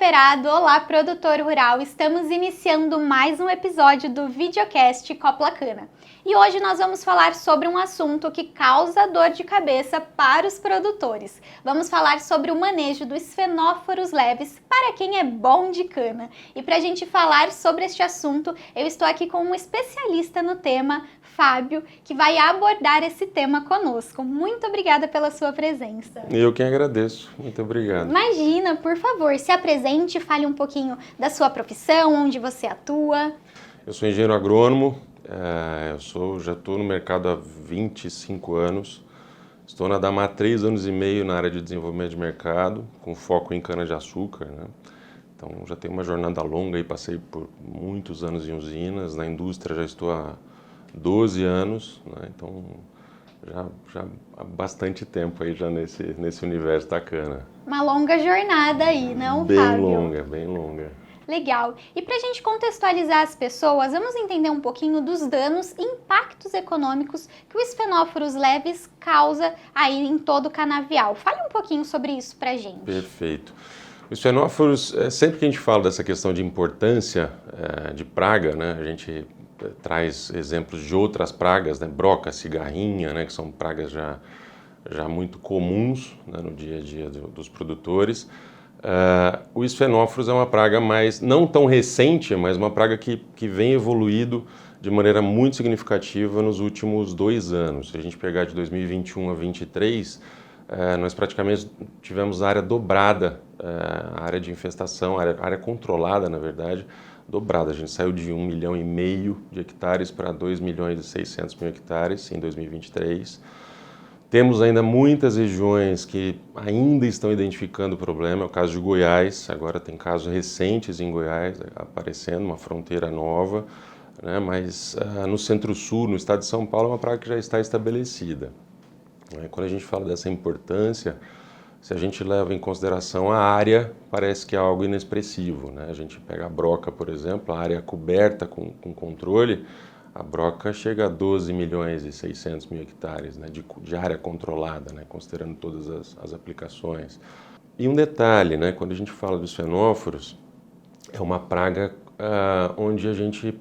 cooperado, olá produtor rural, estamos iniciando mais um episódio do videocast Coplacana. E hoje nós vamos falar sobre um assunto que causa dor de cabeça para os produtores. Vamos falar sobre o manejo dos fenóforos leves para quem é bom de cana. E para a gente falar sobre este assunto, eu estou aqui com um especialista no tema, Fábio, que vai abordar esse tema conosco. Muito obrigada pela sua presença. Eu quem agradeço. Muito obrigado. Imagina, por favor, se apresente, fale um pouquinho da sua profissão, onde você atua. Eu sou engenheiro agrônomo, já estou no mercado há 25 anos. Estou na Damar há 3 anos e meio na área de desenvolvimento de mercado, com foco em cana-de-açúcar, né? Então já tenho uma jornada longa e passei por muitos anos em usinas. Na indústria já estou há 12 anos, né? Então já há bastante tempo aí já nesse universo da cana. Uma longa jornada aí, não, Bem Fábio? longa, bem longa. Legal. E para a gente contextualizar as pessoas, vamos entender um pouquinho dos danos e impactos econômicos que os fenóforos leves causa aí em todo o canavial. Fale um pouquinho sobre isso para a gente. Perfeito. Os fenóforos, sempre que a gente fala dessa questão de importância de praga, né, a gente traz exemplos de outras pragas, né, broca, cigarrinha, né, que são pragas já muito comuns, né, no dia a dia dos produtores. Os fenóforos é uma praga não tão recente, mas uma praga que vem evoluído de maneira muito significativa nos últimos 2 anos. Se a gente pegar de 2021 a 2023, nós praticamente tivemos a área dobrada, a área de infestação, a área controlada, na verdade, dobrada. A gente saiu de 1,5 milhão de hectares para 2,6 milhões hectares em 2023. Temos ainda muitas regiões que ainda estão identificando o problema, é o caso de Goiás, agora tem casos recentes em Goiás aparecendo, uma fronteira nova, né? Mas no Centro-Sul, no estado de São Paulo, é uma praga que já está estabelecida. Quando a gente fala dessa importância, se a gente leva em consideração a área, parece que é algo inexpressivo, né? A gente pega a broca, por exemplo, a área coberta com controle, a broca chega a 12,6 milhões hectares, né, de área controlada, né, considerando todas as aplicações. E um detalhe, né, quando a gente fala dos fenóforos, é uma praga onde a gente,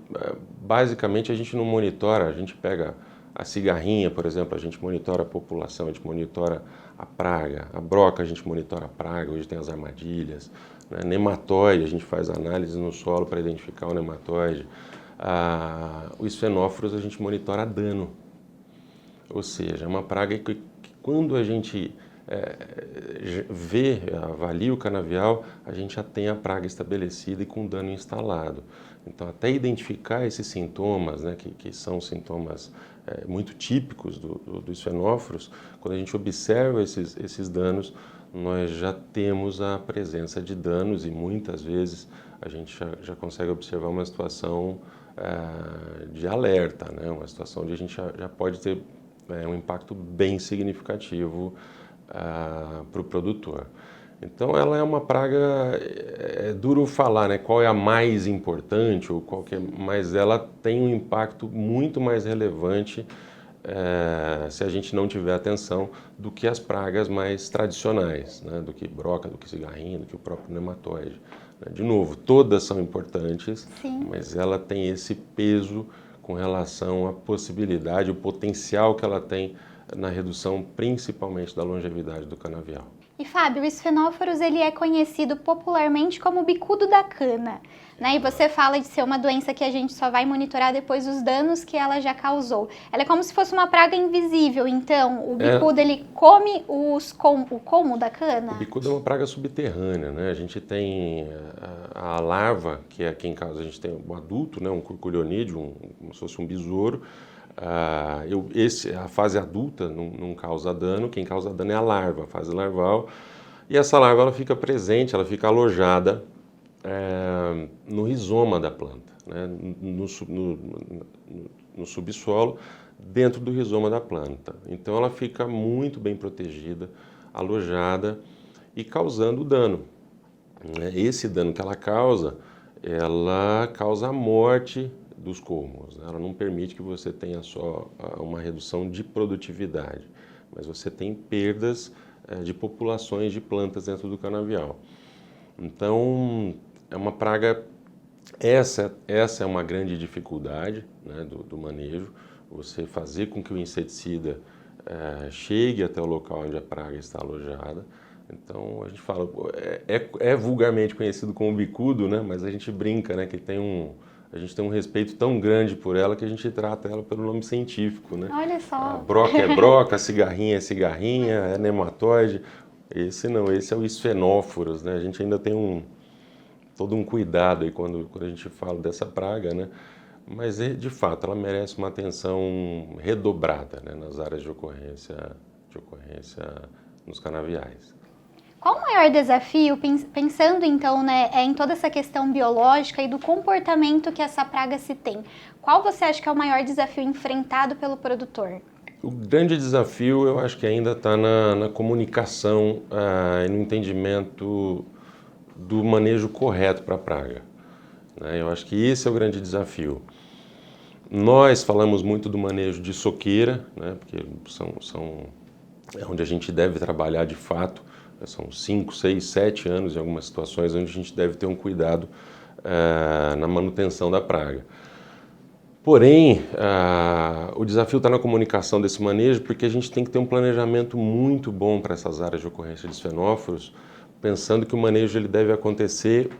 basicamente, a gente não monitora, a gente pega a cigarrinha, por exemplo, a gente monitora a população, a gente monitora a praga, a broca a gente monitora a praga, hoje tem as armadilhas, né, nematóide, a gente faz análise no solo para identificar o nematóide. Os fenóforos a gente monitora dano, ou seja, é uma praga que quando a gente avalia o canavial, a gente já tem a praga estabelecida e com dano instalado. Então, até identificar esses sintomas, né, que são sintomas muito típicos dos fenóforos, quando a gente observa esses danos, nós já temos a presença de danos e muitas vezes a gente já consegue observar uma situação de alerta, né? Uma situação onde a gente já pode ter um impacto bem significativo para o produtor. Então ela é uma praga, é duro falar, né, qual é a mais importante, mas ela tem um impacto muito mais relevante se a gente não tiver atenção do que as pragas mais tradicionais, né, do que broca, do que cigarrinha, do que o próprio nematóide. De novo, todas são importantes, Sim. Mas ela tem esse peso com relação à possibilidade, o potencial que ela tem na redução, principalmente da longevidade do canavial. E Fábio, os fenóforos ele é conhecido popularmente como bicudo da cana, né? E você fala de ser uma doença que a gente só vai monitorar depois dos danos que ela já causou. Ela é como se fosse uma praga invisível, então o bicudo ele come o como da cana? O bicudo é uma praga subterrânea, né? A gente tem a larva, que é aqui em casa a gente tem o adulto, né? Um curculionídeo, como se fosse um besouro. A fase adulta não causa dano, quem causa dano é a larva, a fase larval, e essa larva ela fica presente, ela fica alojada no rizoma da planta, né, no subsolo, dentro do rizoma da planta. Então ela fica muito bem protegida, alojada e causando dano. Esse dano que ela causa a morte dos colmos. Ela não permite que você tenha só uma redução de produtividade, mas você tem perdas de populações de plantas dentro do canavial. Então, é uma praga, essa é uma grande dificuldade, né, do manejo, você fazer com que o inseticida chegue até o local onde a praga está alojada. Então, a gente fala, é vulgarmente conhecido como bicudo, né, mas a gente brinca, né, que a gente tem um respeito tão grande por ela que a gente trata ela pelo nome científico, né? Olha só. A broca é broca, a cigarrinha é cigarrinha, é nematóide. Esse não, esse é o Sphenophoros, né? A gente ainda tem todo um cuidado aí quando a gente fala dessa praga, né? Mas, de fato, ela merece uma atenção redobrada, né, nas áreas de ocorrência nos canaviais. Qual o maior desafio, pensando então, né, em toda essa questão biológica e do comportamento que essa praga se tem? Qual você acha que é o maior desafio enfrentado pelo produtor? O grande desafio, eu acho que ainda está na comunicação e no entendimento do manejo correto para a praga, né? Eu acho que esse é o grande desafio. Nós falamos muito do manejo de soqueira, né, porque é onde a gente deve trabalhar de fato. São 5, 6, 7 anos em algumas situações onde a gente deve ter um cuidado na manutenção da praga. Porém, o desafio está na comunicação desse manejo, porque a gente tem que ter um planejamento muito bom para essas áreas de ocorrência de Sphenophoros, pensando que o manejo ele deve acontecer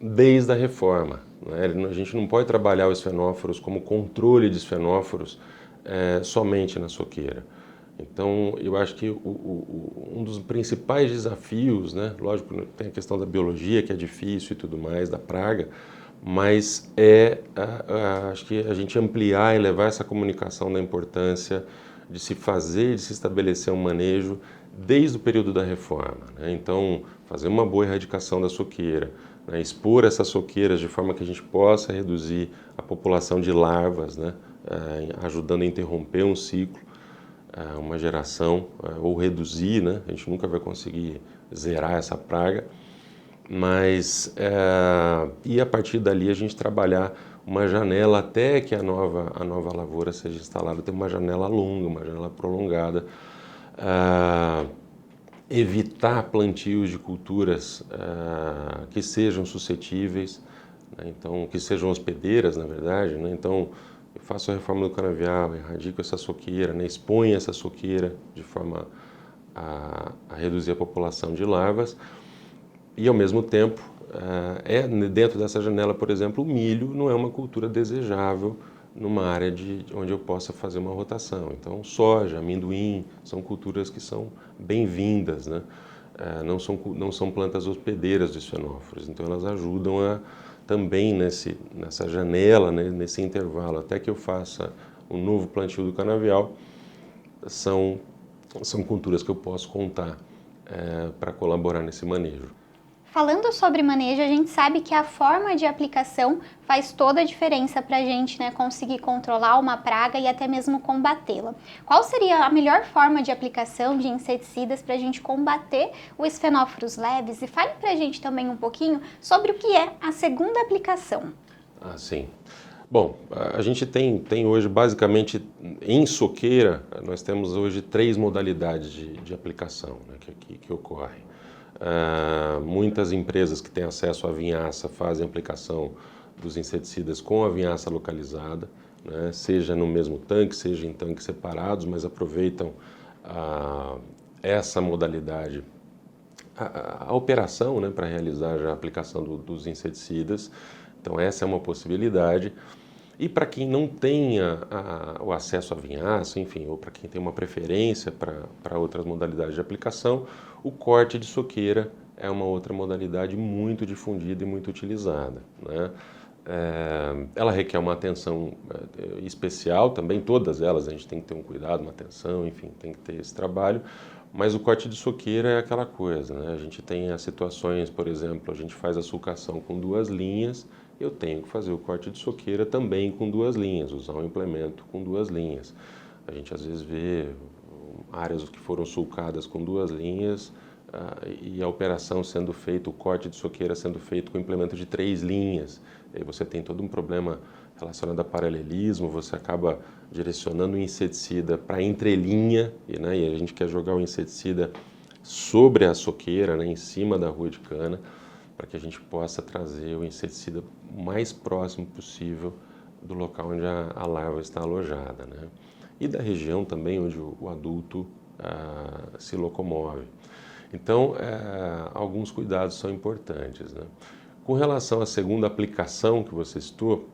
desde a reforma, né? A gente não pode trabalhar os Sphenophoros como controle de Sphenophoros somente na soqueira. Então, eu acho que um dos principais desafios, né, lógico, tem a questão da biologia, que é difícil e tudo mais, da praga, mas acho que a gente ampliar e levar essa comunicação da importância de se fazer, de se estabelecer um manejo desde o período da reforma, né? Então, fazer uma boa erradicação da soqueira, né, expor essas soqueiras de forma que a gente possa reduzir a população de larvas, né, ajudando a interromper um ciclo, uma geração, ou reduzir, né? A gente nunca vai conseguir zerar essa praga, mas e a partir dali a gente trabalhar uma janela até que a nova lavoura seja instalada, ter uma janela longa, uma janela prolongada, evitar plantios de culturas que sejam suscetíveis, né? Então, que sejam hospedeiras, na verdade, né? Então, eu faço a reforma do canavial, erradico essa soqueira, né? Exponho essa soqueira de forma a reduzir a população de larvas e, ao mesmo tempo, dentro dessa janela, por exemplo, o milho não é uma cultura desejável numa área onde eu possa fazer uma rotação. Então, soja, amendoim, são culturas que são bem-vindas, né? Não são plantas hospedeiras dos Sphenophoros, então elas ajudam também nessa janela, né, nesse intervalo, até que eu faça um novo plantio do canavial, são culturas que eu posso contar para colaborar nesse manejo. Falando sobre manejo, a gente sabe que a forma de aplicação faz toda a diferença para a gente, né, conseguir controlar uma praga e até mesmo combatê-la. Qual seria a melhor forma de aplicação de inseticidas para a gente combater os Sphenophoros leves? E fale para a gente também um pouquinho sobre o que é a segunda aplicação. Sim. Bom, a gente tem hoje, basicamente, em soqueira, nós temos hoje 3 modalidades de aplicação, né, que ocorrem. Muitas empresas que têm acesso à vinhaça fazem aplicação dos inseticidas com a vinhaça localizada, né, seja no mesmo tanque, seja em tanques separados, mas aproveitam essa modalidade, a operação, né, para realizar já a aplicação dos inseticidas. Então essa é uma possibilidade. E para quem não tenha o acesso à vinhaça, enfim, ou para quem tem uma preferência para outras modalidades de aplicação, o corte de soqueira é uma outra modalidade muito difundida e muito utilizada, né? Ela requer uma atenção especial também, todas elas a gente tem que ter um cuidado, uma atenção, enfim, tem que ter esse trabalho, mas o corte de soqueira é aquela coisa, né? A gente tem as situações, por exemplo, a gente faz a sulcação com 2 linhas, eu tenho que fazer o corte de soqueira também com 2 linhas, usar um implemento com 2 linhas. A gente às vezes vê áreas que foram sulcadas com 2 linhas e a operação sendo feita, o corte de soqueira sendo feito com implemento de 3 linhas. E aí você tem todo um problema relacionado a paralelismo, você acaba direcionando o inseticida para entrelinha, né, e a gente quer jogar o inseticida sobre a soqueira, né, em cima da rua de cana. para que a gente possa trazer o inseticida o mais próximo possível do local onde a larva está alojada, né? E da região também onde o adulto se locomove. Então, alguns cuidados são importantes, né? Com relação à segunda aplicação que você citou,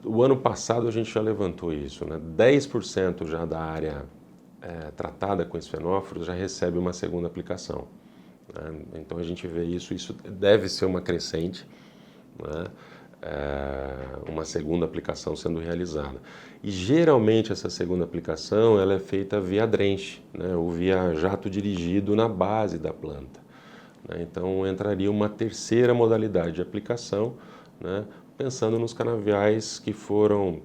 o ano passado a gente já levantou isso, né? 10% já da área tratada com esses fenóforos já recebe uma segunda aplicação, né? Então a gente vê isso deve ser uma crescente, né? Uma segunda aplicação sendo realizada. E geralmente essa segunda aplicação ela é feita via drenche, né? Ou via jato dirigido na base da planta, né? Então entraria uma terceira modalidade de aplicação, né? Pensando nos canaviais que foram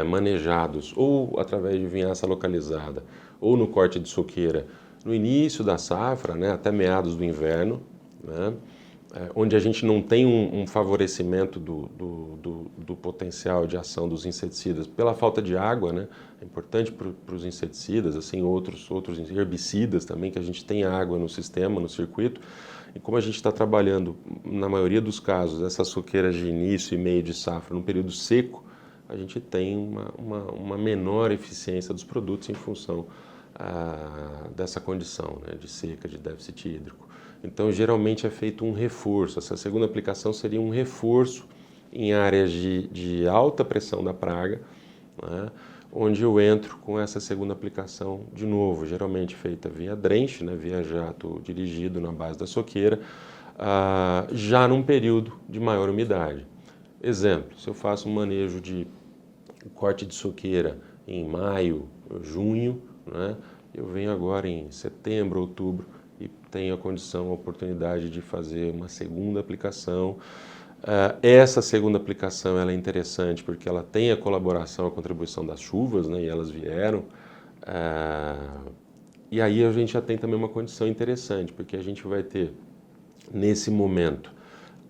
manejados ou através de vinhaça localizada ou no corte de soqueira no início da safra, né? Até meados do inverno, né? Onde a gente não tem um favorecimento do potencial de ação dos inseticidas pela falta de água, né? É importante para os inseticidas, assim, outros herbicidas também, que a gente tem água no sistema, no circuito. E como a gente está trabalhando, na maioria dos casos, essas soqueiras de início e meio de safra num período seco, a gente tem uma menor eficiência dos produtos em função dessa condição, né? De seca, de déficit hídrico. Então, geralmente é feito um reforço. Essa segunda aplicação seria um reforço em áreas de alta pressão da praga, né? Onde eu entro com essa segunda aplicação de novo, geralmente feita via drenche, né? Via jato dirigido na base da soqueira, já num período de maior umidade. Exemplo, se eu faço um manejo de corte de soqueira em maio, junho, né? Eu venho agora em setembro, outubro, e tenho a condição, a oportunidade de fazer uma segunda aplicação. Essa segunda aplicação ela é interessante porque ela tem a colaboração, a contribuição das chuvas, né, e elas vieram. E aí a gente já tem também uma condição interessante, porque a gente vai ter, nesse momento,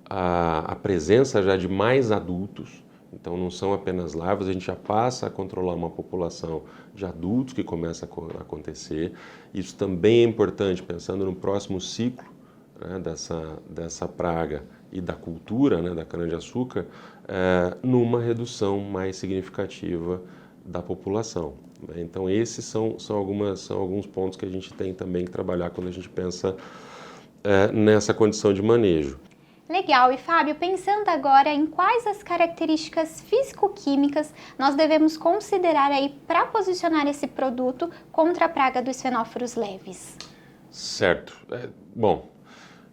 a presença já de mais adultos. Então não são apenas larvas, a gente já passa a controlar uma população de adultos que começa a acontecer. Isso também é importante pensando no próximo ciclo, né, dessa praga e da cultura, né, da cana-de-açúcar, numa redução mais significativa da população, né? Então esses são alguns pontos que a gente tem também que trabalhar quando a gente pensa nessa condição de manejo. Legal, e Fábio, pensando agora em quais as características físico-químicas nós devemos considerar aí para posicionar esse produto contra a praga dos fenóforos leves? Certo. Bom,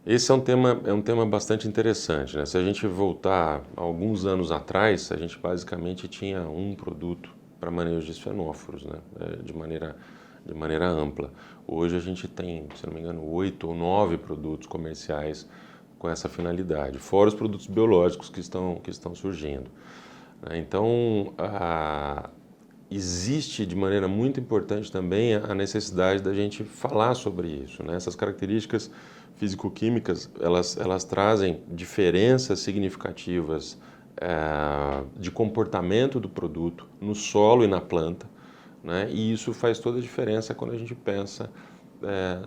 esse é um tema bastante interessante, né? Se a gente voltar alguns anos atrás, a gente basicamente tinha um produto para manejo de fenóforos, né? De maneira ampla. Hoje a gente tem, se não me engano, 8 ou 9 produtos comerciais com essa finalidade, fora os produtos biológicos que estão surgindo. Então, existe de maneira muito importante também a necessidade da gente falar sobre isso, né? Essas características físico-químicas, elas trazem diferenças significativas de comportamento do produto no solo e na planta, né? E isso faz toda a diferença quando a gente pensa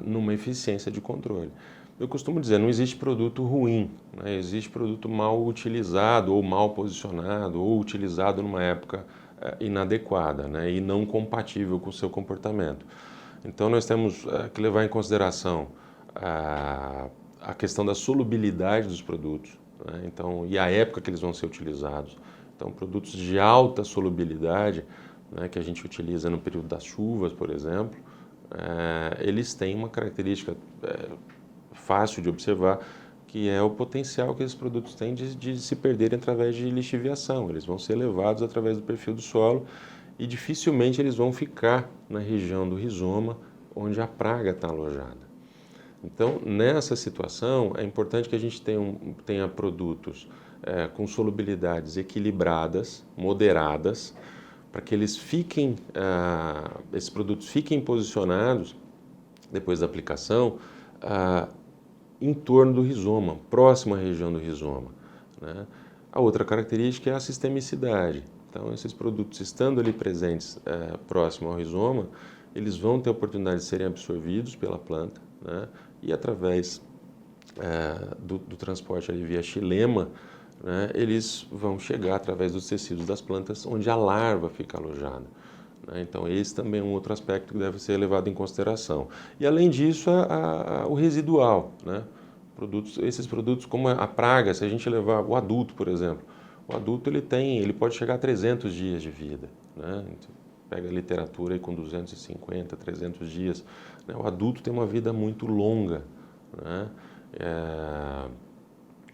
numa eficiência de controle. Eu costumo dizer, não existe produto ruim, né? Existe produto mal utilizado ou mal posicionado ou utilizado numa época inadequada, né? E não compatível com o seu comportamento. Então nós temos que levar em consideração a questão da solubilidade dos produtos, né? Então, e a época que eles vão ser utilizados. Então produtos de alta solubilidade, né, que a gente utiliza no período das chuvas, por exemplo, eles têm uma característica fácil de observar, que é o potencial que esses produtos têm de se perderem através de lixiviação. Eles vão ser levados através do perfil do solo e dificilmente eles vão ficar na região do rizoma onde a praga está alojada. Então, nessa situação, é importante que a gente tenha produtos com solubilidades equilibradas, moderadas, para que esses produtos fiquem posicionados, depois da aplicação, em torno do rizoma, próximo à região do rizoma, né? A outra característica é a sistemicidade. Então, esses produtos, estando ali presentes próximo ao rizoma, eles vão ter a oportunidade de serem absorvidos pela planta, né? E através do transporte ali via xilema, né, eles vão chegar através dos tecidos das plantas onde a larva fica alojada. Né? Então esse também é um outro aspecto que deve ser levado em consideração. E além disso, o residual, né? Esses produtos como a praga, se a gente levar o adulto, por exemplo, o adulto ele pode chegar a 300 dias de vida. Né? Então, pega a literatura aí com 250, 300 dias. Né? O adulto tem uma vida muito longa. Né?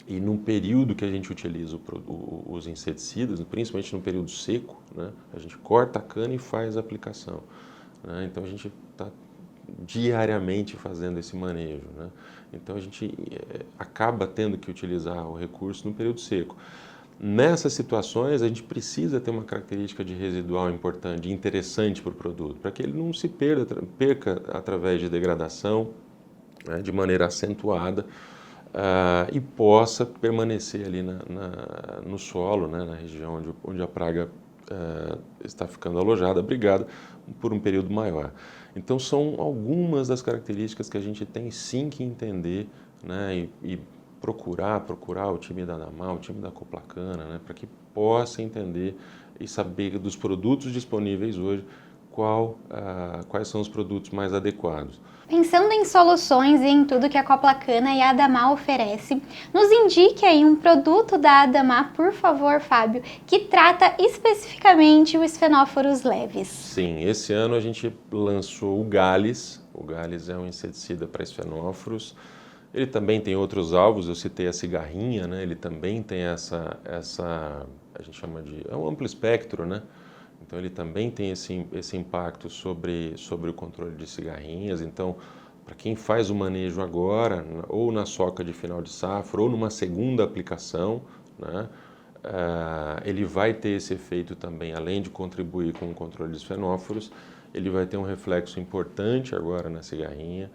E no período que a gente utiliza os inseticidas, principalmente no período seco, né, a gente corta a cana e faz a aplicação. Né? Então a gente está diariamente fazendo esse manejo. Né? Então a gente acaba tendo que utilizar o recurso no período seco. Nessas situações, a gente precisa ter uma característica de residual importante, interessante para o produto, para que ele não se perca através de degradação, né, de maneira acentuada, e possa permanecer ali no solo, né, na região onde a praga está ficando alojada, abrigada, por um período maior. Então são algumas das características que a gente tem sim que entender, né, e procurar o time da Adamar, o time da Coplacana, né, para que possa entender e saber dos produtos disponíveis hoje quais são os produtos mais adequados. Pensando em soluções e em tudo que a Coplacana e a Adamar oferece, nos indique aí um produto da Adamar, por favor, Fábio, que trata especificamente os fenóforos leves. Sim, esse ano a gente lançou o Gales. O Gales é um inseticida para esfenóforos. Ele também tem outros alvos, eu citei a cigarrinha, né? Ele também tem a gente chama é um amplo espectro, né? Então ele também tem esse impacto sobre o controle de cigarrinhas. Então, para quem faz o manejo agora, ou na soca de final de safra, ou numa segunda aplicação, né, ele vai ter esse efeito também, além de contribuir com o controle dos fenóforos, ele vai ter um reflexo importante agora na cigarrinha.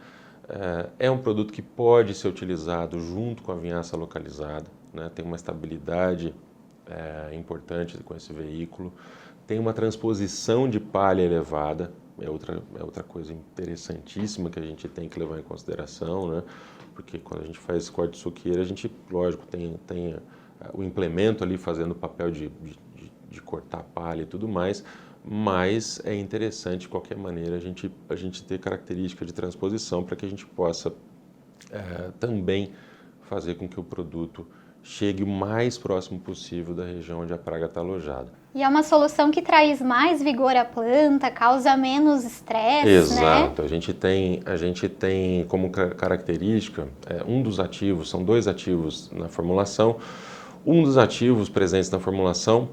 É um produto que pode ser utilizado junto com a vinhaça localizada, né, tem uma estabilidade importante com esse veículo. Tem uma transposição de palha elevada, é outra coisa interessantíssima que a gente tem que levar em consideração, né? Porque quando a gente faz esse corte de suqueira, a gente, lógico, tem o implemento ali fazendo o papel de cortar palha e tudo mais, mas é interessante, de qualquer maneira, a gente ter característica de transposição para que a gente possa também fazer com que o produto chegue o mais próximo possível da região onde a praga está alojada. E é uma solução que traz mais vigor à planta, causa menos estresse, Exato. né? A gente tem como característica um dos ativos, são dois ativos na formulação. Um dos ativos presentes na formulação,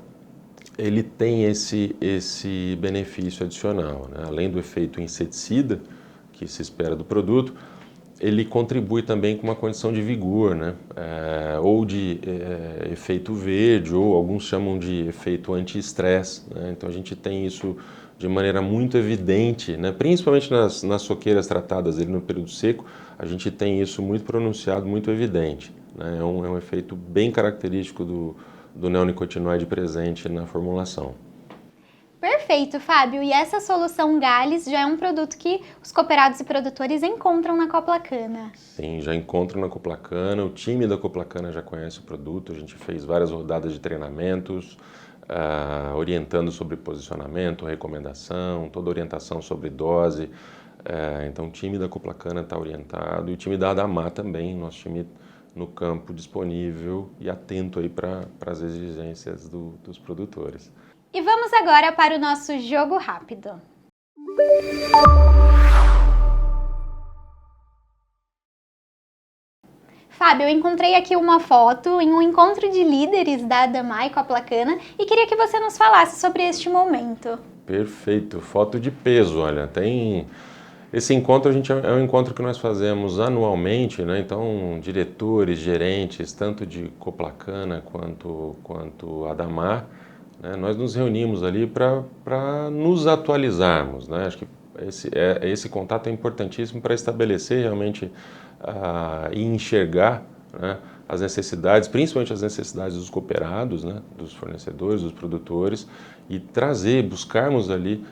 ele tem esse benefício adicional, né? Além do efeito inseticida que se espera do produto, ele contribui também com uma condição de vigor, né? Ou de efeito verde, ou alguns chamam de efeito anti-estresse, né? Então a gente tem isso de maneira muito evidente, né? Principalmente nas soqueiras tratadas ali no período seco, a gente tem isso muito pronunciado, muito evidente, né? É um efeito bem característico do neonicotinoide presente na formulação. Perfeito, Fábio. E essa solução Gales já é um produto que os cooperados e produtores encontram na Coplacana. Sim, já encontram na Coplacana. O time da Coplacana já conhece o produto. A gente fez várias rodadas de treinamentos, orientando sobre posicionamento, recomendação, toda orientação sobre dose. Então o time da Coplacana está orientado e o time da Adamar também, nosso time no campo disponível e atento aí para as exigências dos produtores. E vamos agora para o nosso jogo rápido. Fábio, eu encontrei aqui uma foto em um encontro de líderes da Adamar e Coplacana e queria que você nos falasse sobre este momento. Perfeito, foto de peso, olha, esse encontro é um encontro que nós fazemos anualmente, né? Então diretores, gerentes, tanto de Coplacana quanto Adamar, né? Nós nos reunimos ali para nos atualizarmos, né? Acho que esse contato é importantíssimo para estabelecer realmente e enxergar, né, as necessidades, principalmente as necessidades dos cooperados, né, dos fornecedores, dos produtores, e buscarmos ali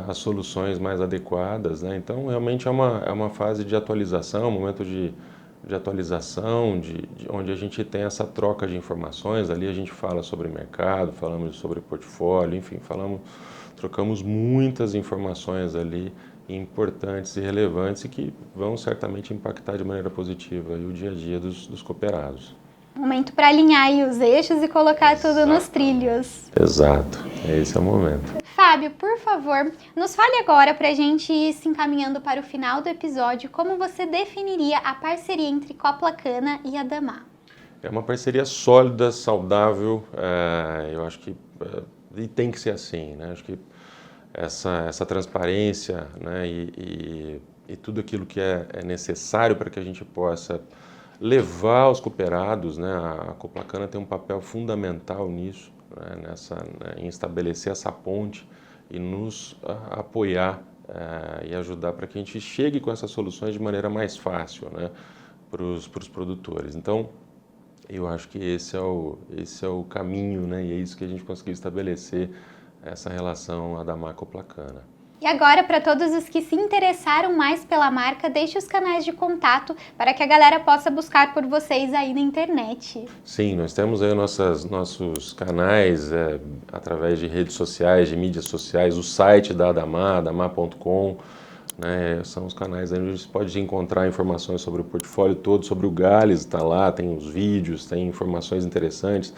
as soluções mais adequadas, né? Então realmente é uma fase de atualização, um momento de atualização, onde a gente tem essa troca de informações. Ali a gente fala sobre mercado, falamos sobre portfólio, enfim, trocamos muitas informações ali importantes e relevantes e que vão certamente impactar de maneira positiva aí o dia a dia dos cooperados. Momento para alinhar aí os eixos e colocar tudo nos trilhos. Exato, esse é o momento. Fábio, por favor, nos fale agora para a gente ir se encaminhando para o final do episódio, como você definiria a parceria entre Coplacana e Adamar? É uma parceria sólida, saudável, eu acho que e tem que ser assim, né? Acho que essa transparência, né, e tudo aquilo que é necessário para que a gente possa levar os cooperados, né? A Coplacana tem um papel fundamental nisso, né, em estabelecer essa ponte e nos apoiar e ajudar para que a gente chegue com essas soluções de maneira mais fácil, né, para os produtores. Então, eu acho que esse é o caminho, né, e é isso que a gente conseguiu estabelecer, essa relação Adamar-Coplacana. E agora, para todos os que se interessaram mais pela marca, deixe os canais de contato para que a galera possa buscar por vocês aí na internet. Sim, nós temos aí nossos canais através de redes sociais, de mídias sociais, o site da Adamar, adamar.com, né, são os canais aí onde a gente pode encontrar informações sobre o portfólio todo, sobre o Gales, está lá, tem os vídeos, tem informações interessantes.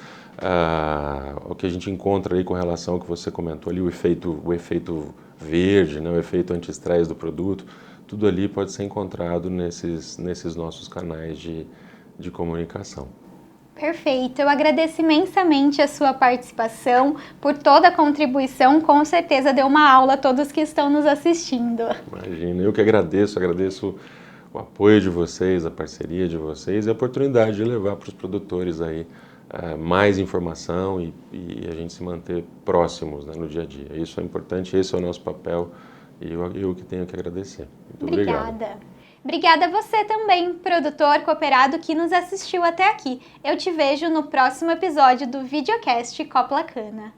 O que a gente encontra aí com relação ao que você comentou ali, o efeito verde, né, o efeito anti-estresse do produto, tudo ali pode ser encontrado nesses nossos canais de comunicação. Perfeito, eu agradeço imensamente a sua participação, por toda a contribuição, com certeza deu uma aula a todos que estão nos assistindo. Imagina, eu que agradeço o apoio de vocês, a parceria de vocês e a oportunidade de levar para os produtores aí mais informação e a gente se manter próximos, né, no dia a dia. Isso é importante, esse é o nosso papel e eu que tenho que agradecer. Muito obrigado. Obrigada. Obrigada a você também, produtor cooperado que nos assistiu até aqui. Eu te vejo no próximo episódio do Videocast Coplacana.